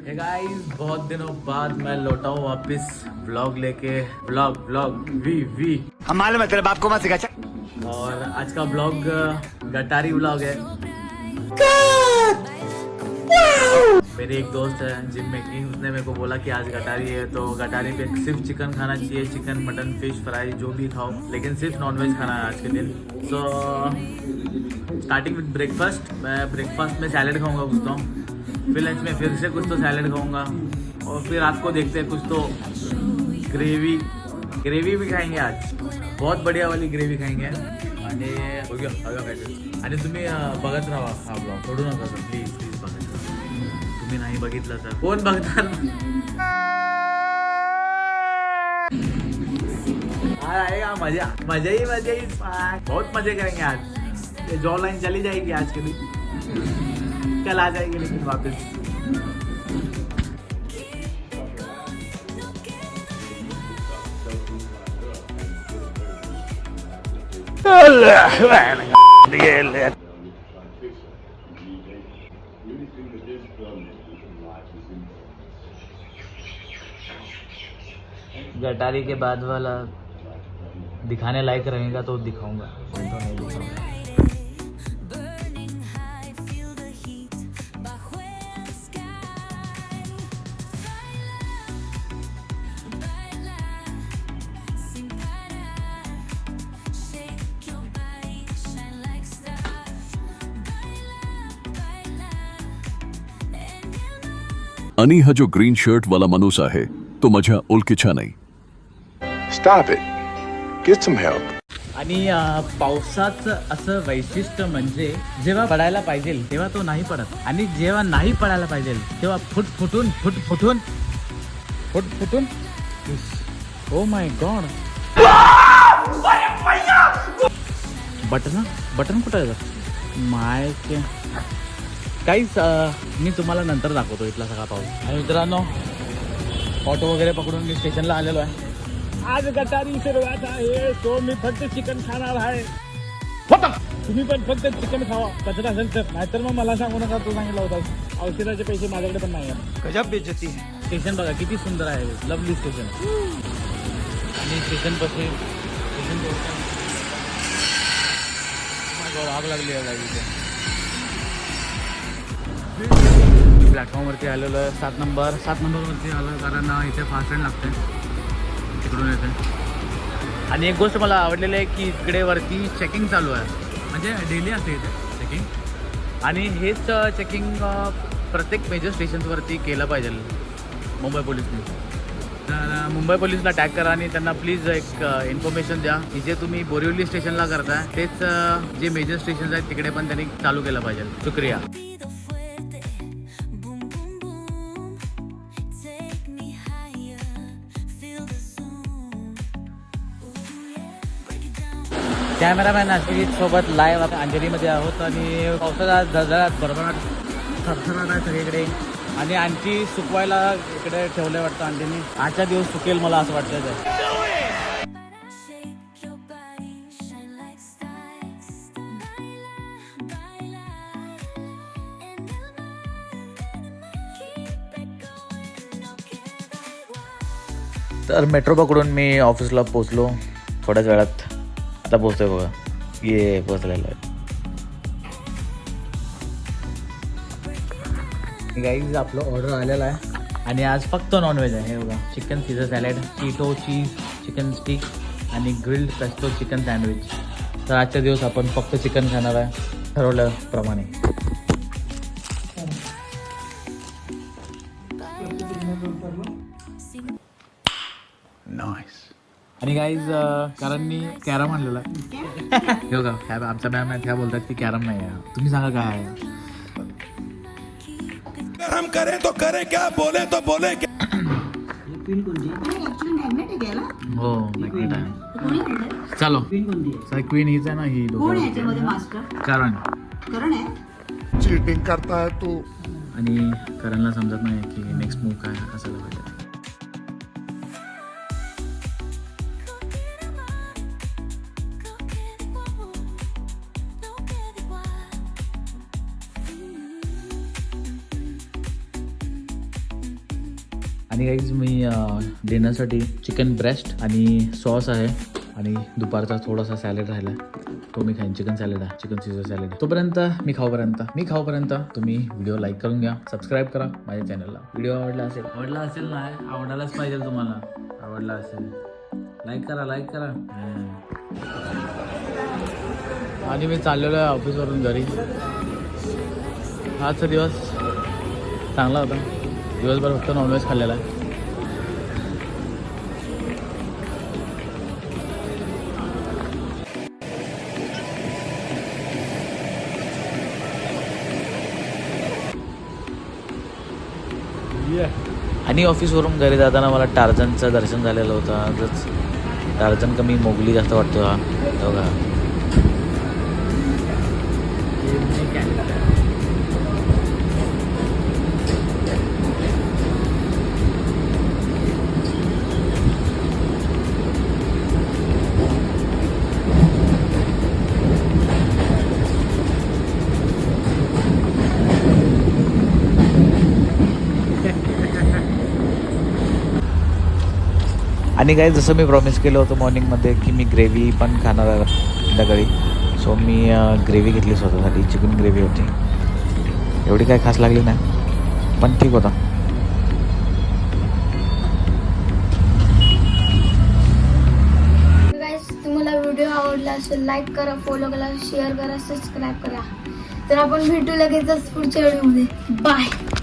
Hey guys, बहुत दिनों बाद मैं लौटा हूँ वापस व्लॉग लेके। व्लॉग वी हम मालूम है तेरे बाप को मत सिखा। और आज का व्लॉग गटारी व्लॉग है। मेरे एक दोस्त है जिम में की, उसने मेरे को बोला कि आज गटारी है तो गटारी पे सिर्फ चिकन खाना चाहिए, चिकन मटन फिश फ्राई जो भी खाओ, लेकिन सिर्फ नॉनवेज खाना है आज के दिन। सो स्टार्टिंग विद ब्रेकफास्ट। मैं ब्रेकफास्ट में सैलेड खाऊंगा कुछ तो, फिर लंच में फिर से कुछ तो सैलेड खाऊंगा, और फिर रात को देखते हैं कुछ तो ग्रेवी भी खाएंगे आज। बहुत बढ़िया वाली ग्रेवी खाएंगे। आणि आणि तुम्ही बघत राहा हा ब्लॉग, सोडू नका सर, प्लीज बघत राहा। तुम्ही नाही बघितलं तर कोण बघणार? आएगा मजा ही बहुत मजे करेंगे आज। ये जॉ लाइन चली जाएगी आज के दिन, कल आ जाएगी लेकिन वापस। गटारी के बाद वाला दिखाने लायक रहेगा तो दिखाऊंगा, तो नहीं दिखाऊंगा। आणि हा जो ग्रीन शर्ट वाला माणूस आहे तो माझ्या ओळखीचा नाही. Stop it. Get some help. आणि पावसाचं असं वैशिष्ट्य म्हणजे जेव्हा पडायला पाहिजे तेव्हा तो नाही पडत, आणि जेव्हा नाही पडायला पाहिजे तेव्हा फुटून ओ माय गॉड. बटन कुठं आहे माय? काहीच मी तुम्हाला नंतर दाखवतो इथला सगळा पाऊस. आणि मित्रांनो, ऑटो वगैरे पकडून मी स्टेशनला आलेलो आहे. आज गटारी सुरुवात आहे, तो मी फक्त चिकन खाणार आहे. तुम्ही पण फक्त चिकन खावा, कचरा असेल तर, नाहीतर मग मला सांगू नका. तू सांगितलं होता औषधाचे पैसे माझ्याकडे पण नाही आहेत. गजब बेइज्जती. स्टेशन बघा किती सुंदर आहे, लवली स्टेशन. आणि स्टेशन पाशी आग लागली आहे इथे. प्लॅटफॉर्मवरती आलेलो आहे, 7 नंबरवरती आलो, कारण इथे फास्ट ट्रेन लागते तिकडून येते. आणि एक गोष्ट मला आवडलेली आहे की इकडे वरती चेकिंग चालू आहे, म्हणजे डेली असते इथे चेकिंग. आणि हेच चेकिंग प्रत्येक मेजर स्टेशन्सवरती केलं पाहिजे मुंबई पोलिसने. तर मुंबई पोलिसला टॅग करा आणि त्यांना प्लीज एक इन्फॉर्मेशन द्या की जे तुम्ही बोरिवली स्टेशनला करताय तेच जे मेजर स्टेशन्स आहेत तिकडे पण त्यांनी चालू केलं पाहिजे. शुक्रिया. कॅमेरामॅन अश्विन सोबत लाईव्ह आपण अंजलीमध्ये आहोत, आणि पावसाचा झळझळाट भरभराट थरथराट आहे सगळीकडे. आणि आणखी सुकवायला इकडे ठेवले वाटतं अंजलीने. आजच्या दिवस सुकेल मला असं वाटतं ते. तर मेट्रो पकडून मी ऑफिसला पोचलो थोड्याच वेळात. आता पोचतोय बघा, ये पोचलेलं आहे. गाईज आपलं ऑर्डर आलेलं आहे, आणि आज फक्त नॉनव्हेज आहे. हे बघा, chicken Caesar salad, Cheeto cheese chicken stick आणि ग्रिल्ड पेस्टो चिकन सँडविच. तर आजच्या दिवस आपण फक्त चिकन खाणार आहे ठरवल्याप्रमाणे. आणि गाईज कारण मी कॅरम आणलेला आहे. हे बघा, आमचा मॅम आहेत, ह्या बोलतात की कॅरम नाही आहे. तुम्ही सांगा काय आहे? हम करें तो करें क्या, बोले तो बोले क्या. हो, मॅग्नेट आहे. चलो, क्वीन हीच आहे ना, ही करण. चीटिंग करता है तू. आणि करणला समजत नाही की नेक्स्ट मूव काय असायला पाहिजे. आणि काहीच मी डिनरसाठी चिकन ब्रेस्ट आणि सॉस आहे आणि दुपारचा थोडासा सॅलड राहिला तो मी खाईन. चिकन सॅलड आहे, चिकन सीझर सॅलड. तोपर्यंत मी खाऊपर्यंत तुम्ही व्हिडिओ लाईक करून घ्या, सबस्क्राईब करा माझ्या चॅनलला. व्हिडिओ आवडला असेल ना, आवडायलाच पाहिजे तुम्हाला. आवडला असेल लाईक करा. आणि मी चाललेलो आहे ऑफिसवरून घरी. आजचा दिवस चांगला होता. दिवसभर फक्त नॉनव्हेज खाल्लेला आहे. आणि ऑफिसवरून घरी जाताना मला टार्झनचं दर्शन झालेलं होतं. आजच टार्झन कमी मोगली जास्त वाटतो. हा बघा आणि काय जसं मी प्रॉमिस केलं होतं मॉर्निंगमध्ये की मी ग्रेव्ही पण खाणार आहे संध्याकाळी. सो मी ग्रेव्ही घेतली स्वतःसाठी. चिकन ग्रेव्ही होती. एवढी काय खास लागली नाही पण ठीक होता. गाइस तुम्हाला व्हिडिओ आवडला असेल लाईक करा, फॉलो करा, शेअर करा, सबस्क्राईब करा. तर आपण भेटू लगेचच पुढच्या व्हिडिओमध्ये. बाय.